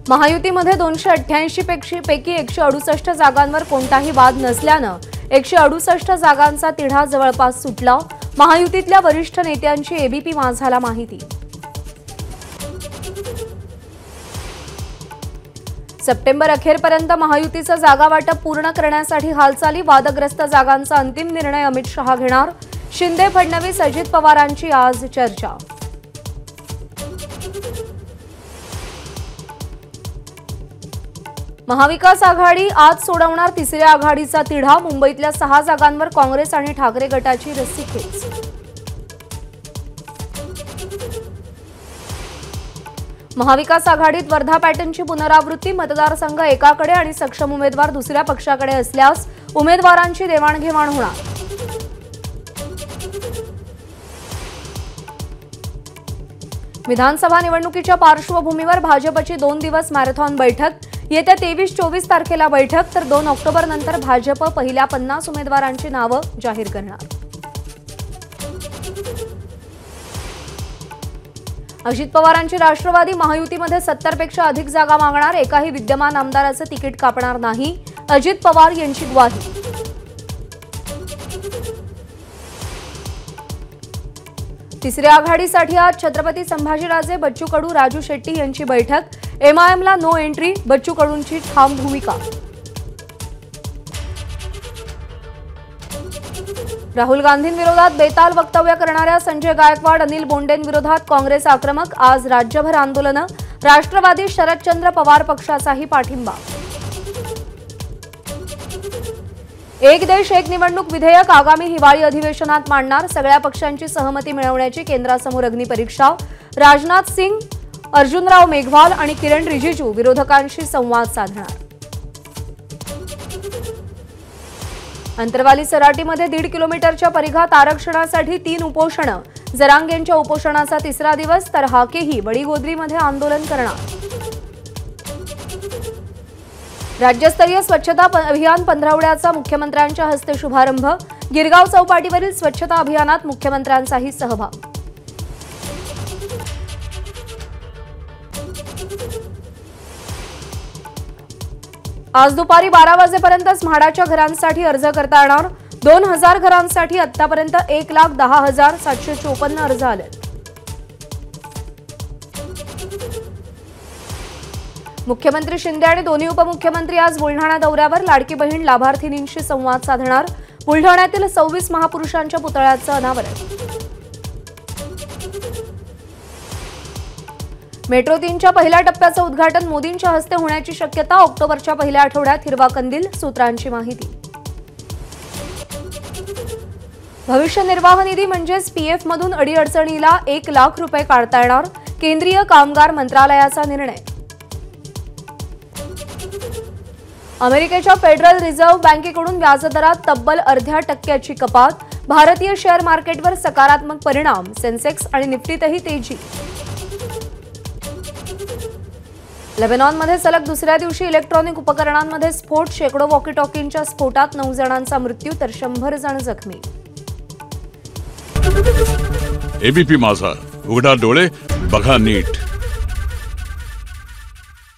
महायुतीमध्ये 288 पैकी 168 जागांवर कोणताही वाद नसल्यानं 168 जागांचा तिढा जवळपास सुटला। महायुतीतल्या वरिष्ठ नेत्यांची एबीपी माझाला माहिती। सप्टेंबर अखेरपर्यंत महायुतीचं जागा वाटप पूर्ण करण्यासाठी हालचाली। वादग्रस्त जागांचा अंतिम निर्णय अमित शहा घेणार। शिंदे फडणवीस अजित पवारांची आज चर्चा। महाविकास आघाडी आज सोडवणार तिसऱ्या आघाडीचा तिढा। मुंबईतल्या 6 जागांवर काँग्रेस आणि ठाकरे गटाची रस्सीखेच। महाविकास आघाडीत वर्धा पॅटर्नची पुनरावृत्ती। मतदारसंघ एकाकडे आणि सक्षम उमेदवार दुसऱ्या पक्षाकडे असल्यास उमेदवारांची देवाणघेवाण होणार। विधानसभा निवडणुकीच्या पार्श्वभूमीवर भाजपची 2 दिवस मॅरेथॉन बैठक। येत्या 23-24 तारखेला बैठक तर 2 ऑक्टोबर नंतर भाजप पहिल्या 50 उमेदवारांची नावं जाहीर करणार। अजित पवारांची राष्ट्रवादी महायुतीमध्ये 70 पेक्षा अधिक जागा मागणार। एकाही विद्यमान आमदाराचं तिकीट कापणार नाही, अजित पवार यांची ग्वाही। तिसऱ्या आघाडीसाठी आज छत्रपती संभाजीराजे, बच्चू कडू, राजू शेट्टी यांची बैठक। एमआयएमला नो एंट्री, बच्चू कडूंची ठाम भूमिका। राहुल गांधींविरोधात बेताल वक्तव्य करणाऱ्या संजय गायकवाड, अनिल बोंडेंविरोधात काँग्रेस आक्रमक। आज राज्यभर आंदोलनं। राष्ट्रवादी शरदचंद्र पवार पक्षाचाही पाठिंबा। एक देश एक निवडणूक विधेयक आगामी हिवाळी अधिवेशनात मांडणार। सगळ्या पक्षांची सहमती मिळवण्याची केंद्रासमोर अग्निपरीक्षा। राजनाथ सिंग, अर्जुनराव मेघवाल आणि किरण रिजिजू विरोधकांशी संवाद साधणार। अंतरवाली सराटीमध्ये 1.5 किलोमीटरच्या परिघात आरक्षणासाठी 3 उपोषणं। जरांगेंच्या उपोषणाचा 3रा दिवस तर हाकेही वडीगोद्रीमध्ये आंदोलन करणार। राज्यस्तरीय स्वच्छता अभियान पंधरवड्याचा मुख्यमंत्र्यांच्या हस्ते शुभारंभ। गिरगाव चौपाटीवरील स्वच्छता अभियानात मुख्यमंत्र्यांचाही सहभाग। आज दुपारी 12 वाजेपर्यंत म्हाडाच्या घरांसाठी अर्ज करता येणार। 2000 घरांसाठी आतापर्यंत 1,10,754 अर्ज आले। मुख्यमंत्री शिंदे आणि दोन्ही उपमुख्यमंत्री आज बुलढाणा दौऱ्यावर। लाडकी बहीण लाभार्थींशी संवाद साधणार। बुलढाण्यातील 26 महापुरुषांच्या पुतळ्याचं अनावरण। मेट्रो 3च्या पहिल्या टप्प्याचं उद्घाटन मोदींच्या हस्ते होण्याची शक्यता। ऑक्टोबरच्या पहिल्या आठवड्यात हिरवा कंदील, सूत्रांची माहिती। भविष्य निर्वाह निधी म्हणजेच पीएफ मधून अडीअडचणीला 1 लाख रुपये काढता येणार। केंद्रीय कामगार मंत्रालयाचा निर्णय। अमेरिकेच्या फेडरल रिझर्व्ह बँकेकडून व्याजदरात तब्बल 0.5% कपात। भारतीय शेअर मार्केटवर सकारात्मक परिणाम। सेन्सेक्स आणि निफ्टीतही तेजी। लेबनॉनमध्ये सलग दुसऱ्या दिवशी इलेक्ट्रॉनिक उपकरणांमध्ये स्फोट। शेकडो वॉकी-टॉकींच्या स्फोटात 9 जणांचा मृत्यू तर 100 जण जखमी। एबीपी माझा, उघडा डोळे बघा नीट।